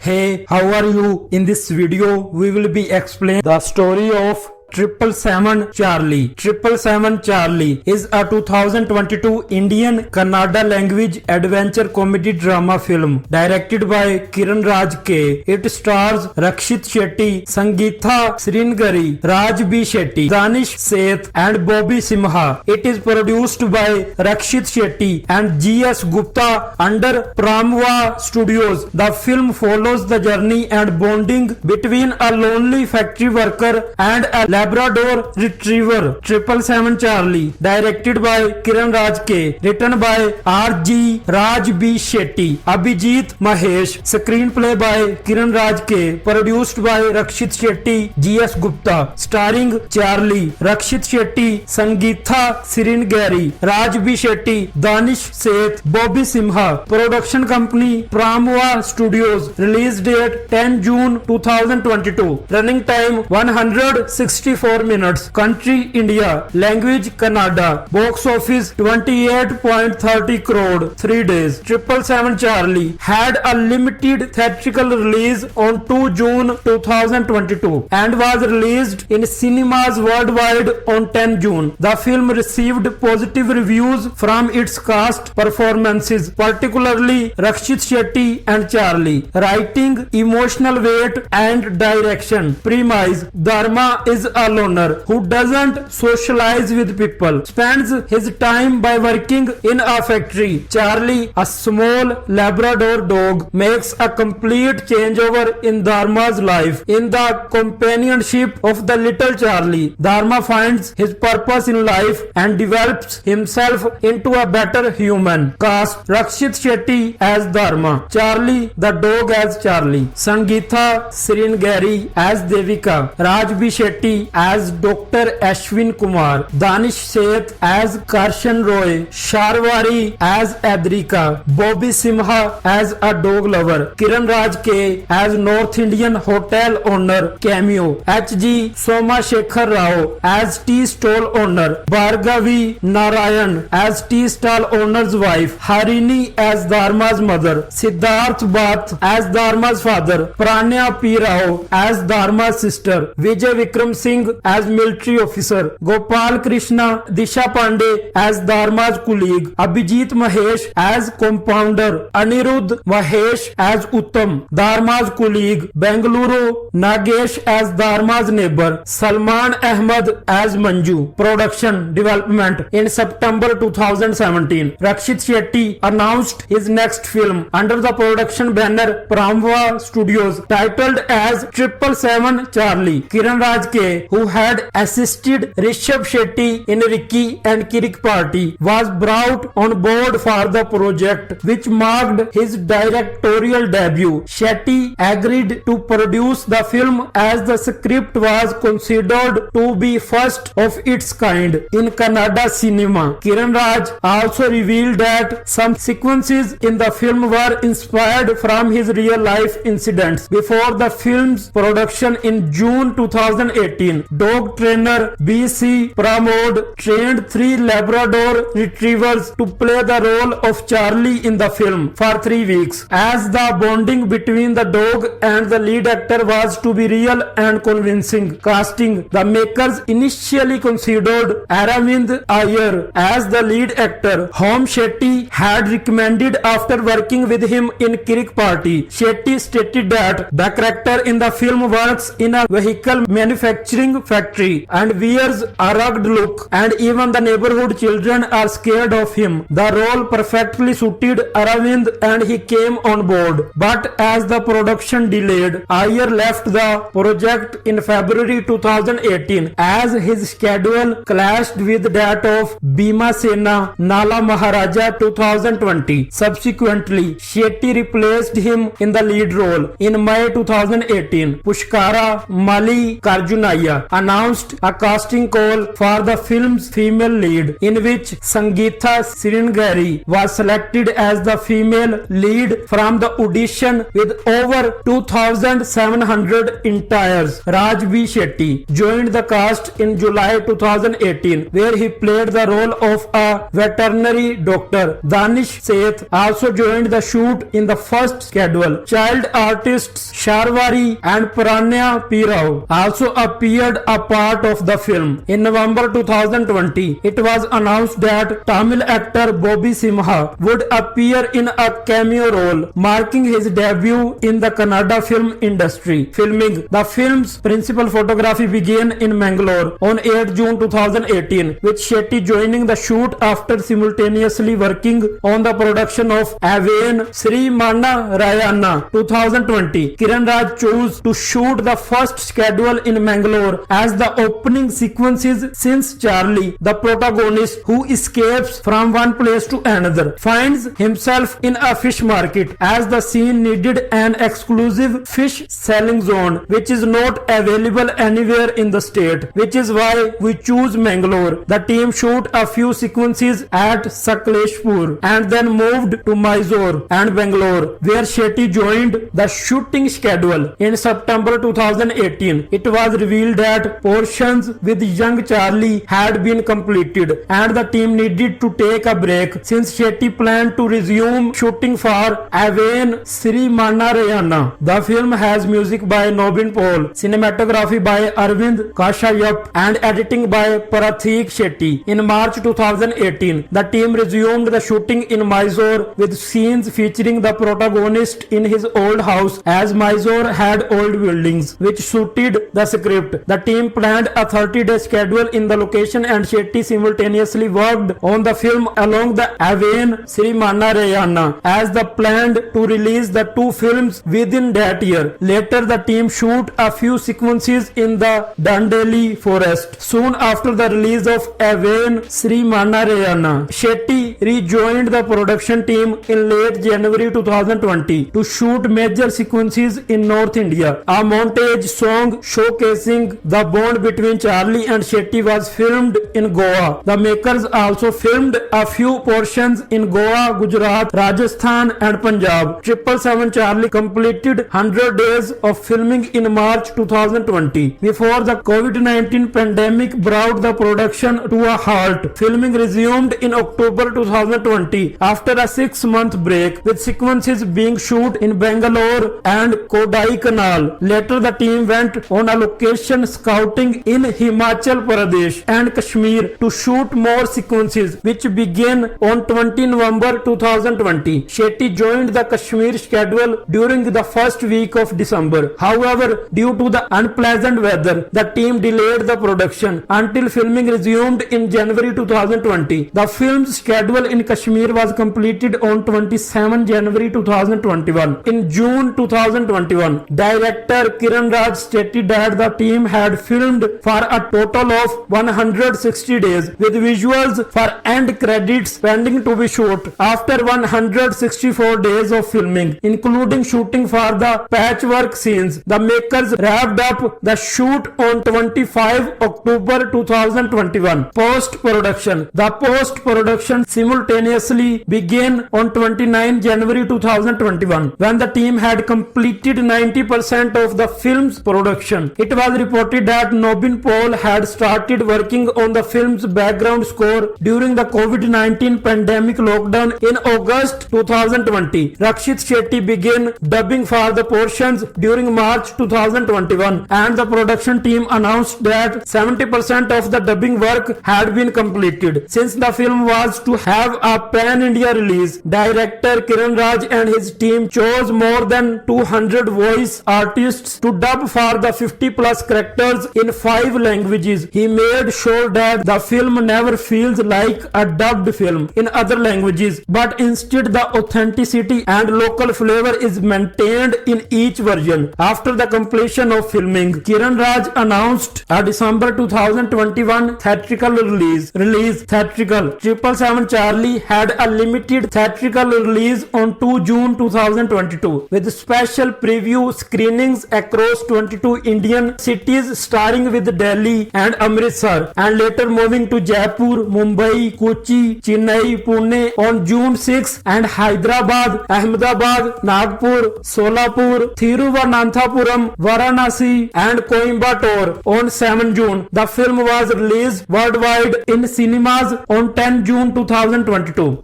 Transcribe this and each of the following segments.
Hey, how are you? In this video, we will be explaining the story of 777 Charlie. 777 Charlie is a 2022 Indian Kannada language adventure comedy drama film directed by Kiran Raj K. It stars Rakshit Shetty, Sangeetha Sringeri, Raj B. Shetty, Danish Seth and Bobby Simha. It is produced by Rakshit Shetty and G.S. Gupta under Pramwa Studios. The film follows the journey and bonding between a lonely factory worker and a Labrador Retriever. 777 Charlie, directed by Kiran Raj K, written by R.G. Raj B. Shetty, Abhijit Mahesh, screenplay by Kiran Raj K, produced by Rakshit Shetty, G.S. Gupta, starring Charlie, Rakshit Shetty, Sangeetha Sringeri, Raj B. Shetty, Danish Seth, Bobby Simha. Production company Pramwa Studios. Release date 10 June 2022. Running time 164 minutes. Country India. Language Kannada. Box office 28.30 crore 3 days. 777 Charlie had a limited theatrical release on 2 June 2022 and was released in cinemas worldwide on 10 June. The film received positive reviews from its cast performances, particularly Rakshit Shetty and Charlie. Writing, emotional weight and direction. Premise: Dharma is a loner who doesn't socialize with people, spends his time by working in a factory. Charlie, a small Labrador dog, makes a complete changeover in Dharma's life. In the companionship of the little Charlie, Dharma finds his purpose in life and develops himself into a better human. Cast: Rakshit Shetty as Dharma, Charlie the dog as Charlie, Sangeetha Sringeri as Devika, Raj B. Shetty as Dr. Ashwin Kumar, Danish Seth as Karshan Roy, Sharwari as Adrika, Bobby Simha as a dog lover, Kiran Raj K as North Indian hotel owner cameo, H.G. Soma Shekhar Rao as tea stall owner, Bhargavi Narayan as tea stall owner's wife, Harini as Dharma's mother, Siddharth Bath as Dharma's father, Pranya P. Rao as Dharma's sister, Vijay Vikram Singh as military officer, Gopal Krishna Disha Pandey as Dharma's colleague, Abhijit Mahesh as compounder, Anirudh Mahesh as Uttam, Dharma's colleague, Bengaluru Nagesh as Dharma's neighbor, Salman Ahmed as Manju. Production development. In September 2017, Rakshit Shetty announced his next film under the production banner Pramwa Studios, titled as 777 Charlie. Kiran Raj K, who had assisted Rishabh Shetty in Ricky and Kirik Party, was brought on board for the project, which marked his directorial debut. Shetty agreed to produce the film as the script was considered to be first of its kind in Kannada cinema. Kiran Raj also revealed that some sequences in the film were inspired from his real life incidents. Before the film's production in June 2018, dog trainer B.C. Pramod trained 3 Labrador retrievers to play the role of Charlie in the film for 3 weeks. As the bonding between the dog and the lead actor was to be real and convincing, casting, the makers initially considered Aravind Iyer as the lead actor, whom Shetty had recommended after working with him in Kirik Party. Shetty stated that the character in the film works in a vehicle manufacturing factory and wears a rugged look, and even the neighborhood children are scared of him. The role perfectly suited Aravind and he came on board. But as the production delayed, Iyer left the project in February 2018 as his schedule clashed with that of Bhima Sena Nala Maharaja 2020. Subsequently, Shetty replaced him in the lead role in May 2018. Pushkara Mali Karjunaya India announced a casting call for the film's female lead, in which Sangeetha Sringeri was selected as the female lead from the audition with over 2,700 entries. Raj B. Shetty joined the cast in July 2018, where he played the role of a veterinary doctor. Danish Seth also joined the shoot in the first schedule. Child artists Sharwari and Pranya Pirao also appeared a part of the film. In November 2020, it was announced that Tamil actor Bobby Simha would appear in a cameo role, marking his debut in the Kannada film industry. Filming the film's principal photography began in Mangalore on 8 June 2018, with Shetty joining the shoot after simultaneously working on the production of Aven Sri Manna Rayana 2020. Kiran Raj chose to shoot the first schedule in Mangalore as the opening sequences, since Charlie, the protagonist who escapes from one place to another, finds himself in a fish market, as the scene needed an exclusive fish selling zone which is not available anywhere in the state, which is why we choose Mangalore. The team shoot a few sequences at Sakleshpur and then moved to Mysore and Bangalore, where Shetty joined the shooting schedule. In September 2018, it was revealed that portions with young Charlie had been completed and the team needed to take a break, since Shetty planned to resume shooting for Aven Sri Manna Rayana. The film has music by Nobin Paul, cinematography by Arvind Kashayap, and editing by Parathik Shetty. In March 2018, the team resumed the shooting in Mysore, with scenes featuring the protagonist in his old house, as Mysore had old buildings which suited the script. The team planned a 30-day schedule in the location, and Shetty simultaneously worked on the film along the Aven Sri Manna Rayana, as the planned to release the two films within that year. Later, the team shoot a few sequences in the Dandeli forest. Soon after the release of Aven Sri Manna Rayana, Shetty rejoined the production team in late January 2020 to shoot major sequences in North India. A montage song showcasing the bond between Charlie and Shetty was filmed in Goa. The makers also filmed a few portions in Goa, Gujarat, Rajasthan and Punjab. 777 Charlie completed 100 days of filming in March 2020. Before the COVID-19 pandemic brought the production to a halt, filming resumed in October 2020 after a 6-month break, with sequences being shot in Bangalore and Kodaikanal. Later, the team went on a location scouting in Himachal Pradesh and Kashmir to shoot more sequences, which began on 20 November 2020. Shetty joined the Kashmir schedule during the first week of December. However, due to the unpleasant weather, the team delayed the production until filming resumed in January 2020. The film's schedule in Kashmir was completed on 27 January 2021. In June 2021, director Kiran Raj stated that the team had filmed for a total of 160 days, with visuals for end credits pending to be shot. After 164 days of filming, including shooting for the patchwork scenes, the makers wrapped up the shoot on 25 October 2021. Post-production. The post-production simultaneously began on 29 January 2021, when the team had completed 90% of the film's production. It was reported that Nobin Paul had started working on the film's background score during the COVID-19 pandemic lockdown in August 2020. Rakshit Shetty began dubbing for the portions during March 2021, and the production team announced that 70% of the dubbing work had been completed. Since the film was to have a pan-India release, director Kiran Raj and his team chose more than 200 voice artists to dub for the 50+ characters in 5 languages. He made sure that the film never feels like a dubbed film in other languages, but instead the authenticity and local flavor is maintained in each version. After the completion of filming, Kiran Raj announced a December 2021 theatrical release. Theatrical 777 Charlie had a limited theatrical release on 2 June 2022 with special preview screenings across 22 Indian cities starting with Delhi and Amritsar and later moving to Jaipur, Mumbai, Kochi, Chennai, Pune on June 6 and Hyderabad, Ahmedabad, Nagpur, Solapur, Thiruvananthapuram, Varanasi and Coimbatore on 7 June. The film was released worldwide in cinemas on 10 June 2022.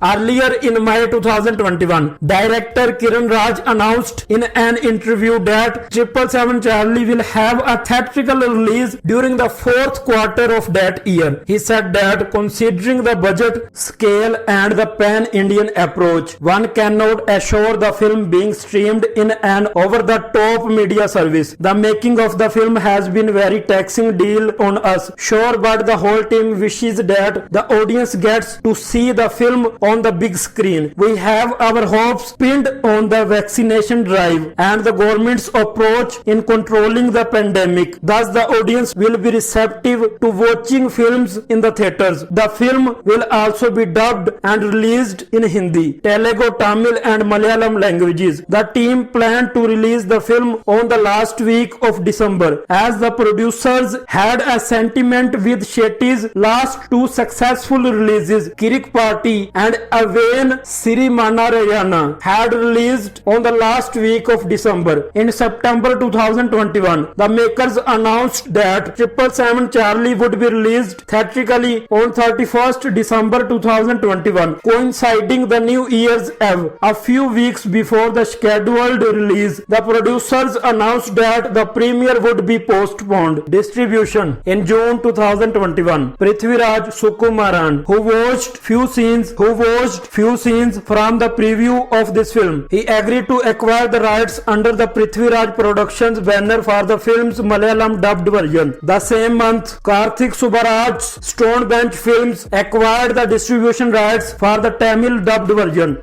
Earlier in May 2021, director Kiran Raj announced in an interview that 777 Charlie will have a theatrical release during the fourth quarter of that year. He said that considering the budget, scale and the pan-Indian approach, one cannot assure the film being streamed in an over-the-top media service. The making of the film has been very taxing deal on us. Sure, but the whole team wishes that the audience gets to see the film on the big screen. We have our hopes pinned on the vaccination drive and the government's approach in controlling the pandemic. Thus, the audience will be receptive to watching films in the theaters. The film will also be dubbed and released in Hindi, Telugu, Tamil and Malayalam languages. The team planned to release the film on the last week of December as the producers had a sentiment with Shetty's last two successful releases, Kirik Party and Avain Sirimanarayana, had released on the last week of December. In September 2021, the makers announced that 777 Charlie would be released theatrically on 31st December 2021, coinciding the New Year's Eve. A few weeks before the scheduled release, the producers announced that the premiere would be postponed. Distribution in June 2021. Prithviraj Sukumaran, who watched few scenes from the preview of this film. He agreed to acquire the rights under the Prithviraj Productions banner for the film's Malayalam dubbed version. The same month, Karthik Subbaraj's Stone Bench Films acquired the distribution rights for the Tamil dubbed version.